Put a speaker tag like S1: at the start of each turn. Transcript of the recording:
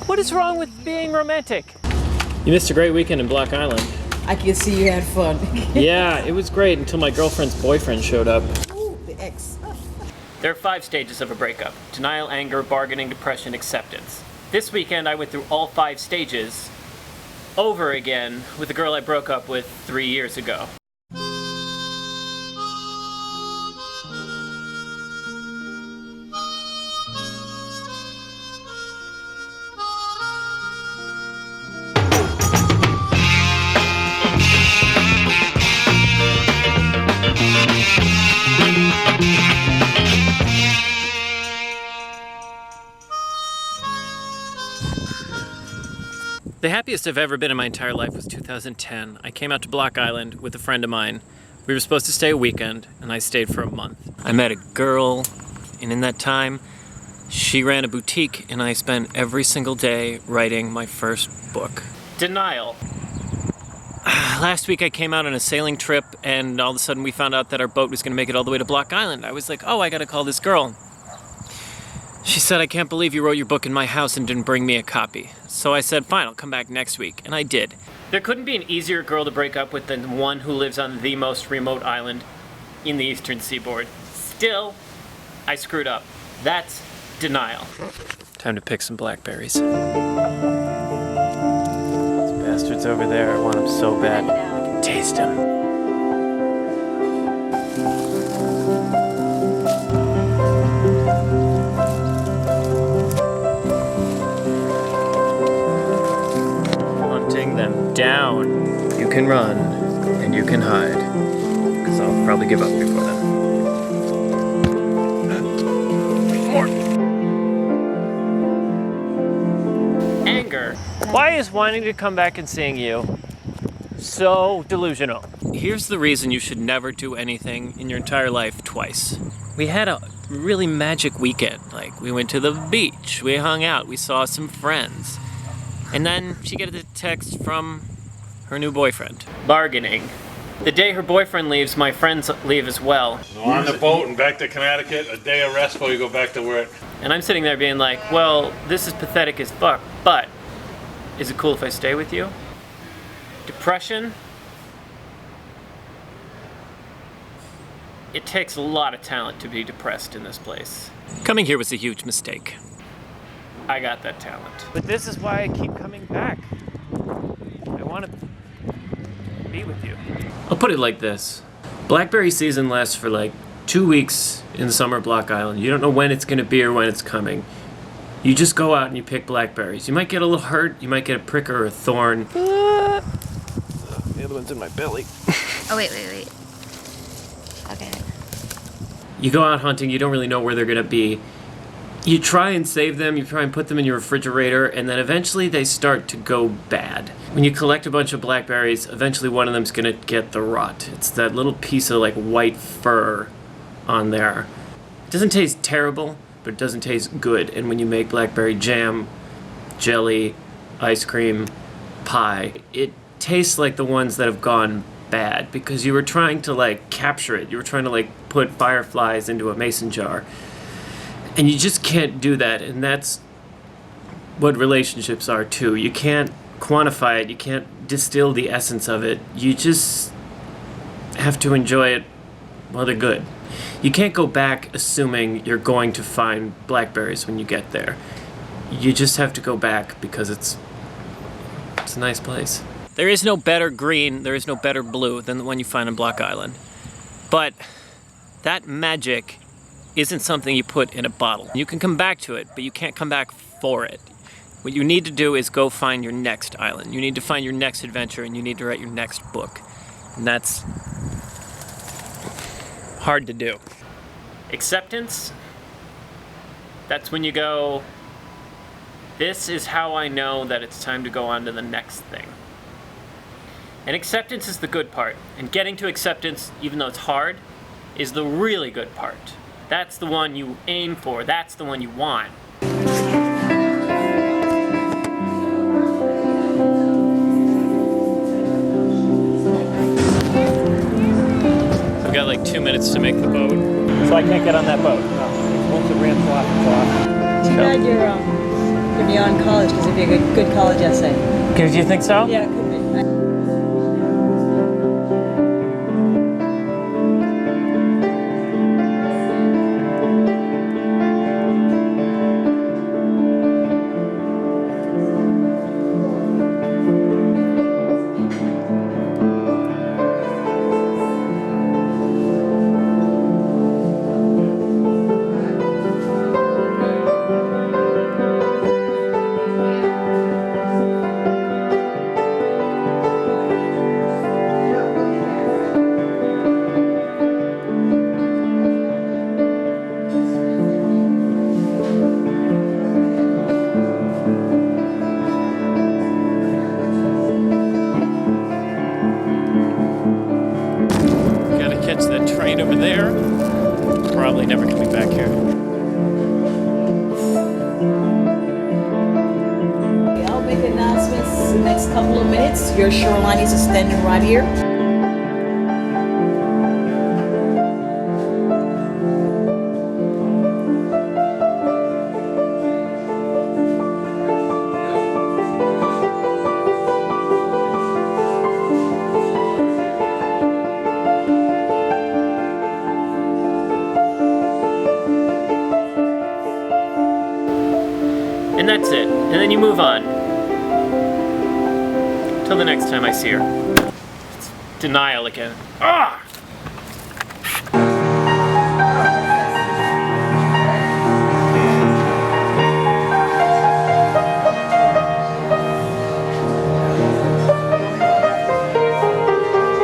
S1: What is wrong with being romantic? You missed a great weekend in Block Island.
S2: I can see you had fun.
S1: Yeah, it was great until my girlfriend's boyfriend showed up.
S2: Ooh, the ex.
S1: There are 5 stages of a breakup: denial, anger, bargaining, depression, acceptance. This weekend I went through all 5 stages over again with a girl I broke up with 3 years ago. The happiest I've ever been in my entire life was 2010. I came out to Block Island with a friend of mine. We were supposed to stay a weekend, and I stayed for a month. I met a girl, and in that time, she ran a boutique, and I spent every single day writing my first book. Denial. Last week I came out on a sailing trip, and all of a sudden we found out that our boat was going to make it all the way to Block Island. I was like, oh, I gotta call this girl. She said, I can't believe you wrote your book in my house and didn't bring me a copy. So I said, fine, I'll come back next week. And I did. There couldn't be an easier girl to break up with than one who lives on the most remote island in the eastern seaboard. Still, I screwed up. That's denial. Time to pick some blackberries. Those bastards over there, I want them so bad. I can taste them. Them down. You can run and you can hide, because I'll probably give up before then. More. Anger. Why is wanting to come back and seeing you so delusional? Here's the reason you should never do anything in your entire life twice. We had a really magic weekend. Like, we went to the beach, we hung out, we saw some friends. And then she gets a text from her new boyfriend. Bargaining. The day her boyfriend leaves, my friends leave as well.
S3: On the boat and back to Connecticut, a day of rest before you go back to work.
S1: And I'm sitting there being like, well, this is pathetic as fuck, but is it cool if I stay with you? Depression. It takes a lot of talent to be depressed in this place. Coming here was a huge mistake. I got that talent. But this is why I keep coming back. I want to be with you. I'll put it like this. Blackberry season lasts for like 2 weeks in summer Block Island. You don't know when it's going to be or when it's coming. You just go out and you pick blackberries. You might get a little hurt. You might get a prick or a thorn. The other one's in my belly.
S4: Oh, wait. Okay.
S1: You go out hunting. You don't really know where they're going to be. You try and save them, you try and put them in your refrigerator, and then eventually they start to go bad. When you collect a bunch of blackberries, eventually one of them's gonna get the rot. It's that little piece of like white fur on there. It doesn't taste terrible, but it doesn't taste good. And when you make blackberry jam, jelly, ice cream, pie, it tastes like the ones that have gone bad because you were trying to like capture it. You were trying to like put fireflies into a mason jar. And you just can't do that, and that's what relationships are too. You can't quantify it, you can't distill the essence of it. You just have to enjoy it while they're good. You can't go back assuming you're going to find blackberries when you get there. You just have to go back because it's a nice place. There is no better green, there is no better blue than the one you find on Block Island. But that magic isn't something you put in a bottle. You can come back to it, but you can't come back for it. What you need to do is go find your next island. You need to find your next adventure, and you need to write your next book. And that's hard to do. Acceptance, that's when you go, this is how I know that it's time to go on to the next thing. And acceptance is the good part. And getting to acceptance, even though it's hard, is the really good part. That's the one you aim for. That's the one you want. We've got like 2 minutes to make the boat. So I can't get on that boat. No. Once it ramps off, it's off.
S2: Too bad you're for Neon College because it'd be a good college essay.
S1: Do you think so?
S2: Yeah, it could be.
S1: Catch that train over there. Probably never coming back here.
S2: I'll make announcements in the next couple of minutes. Your shoreline is extending right here.
S1: And that's it. And then you move on. Till the next time I see her. It's denial again. Ah!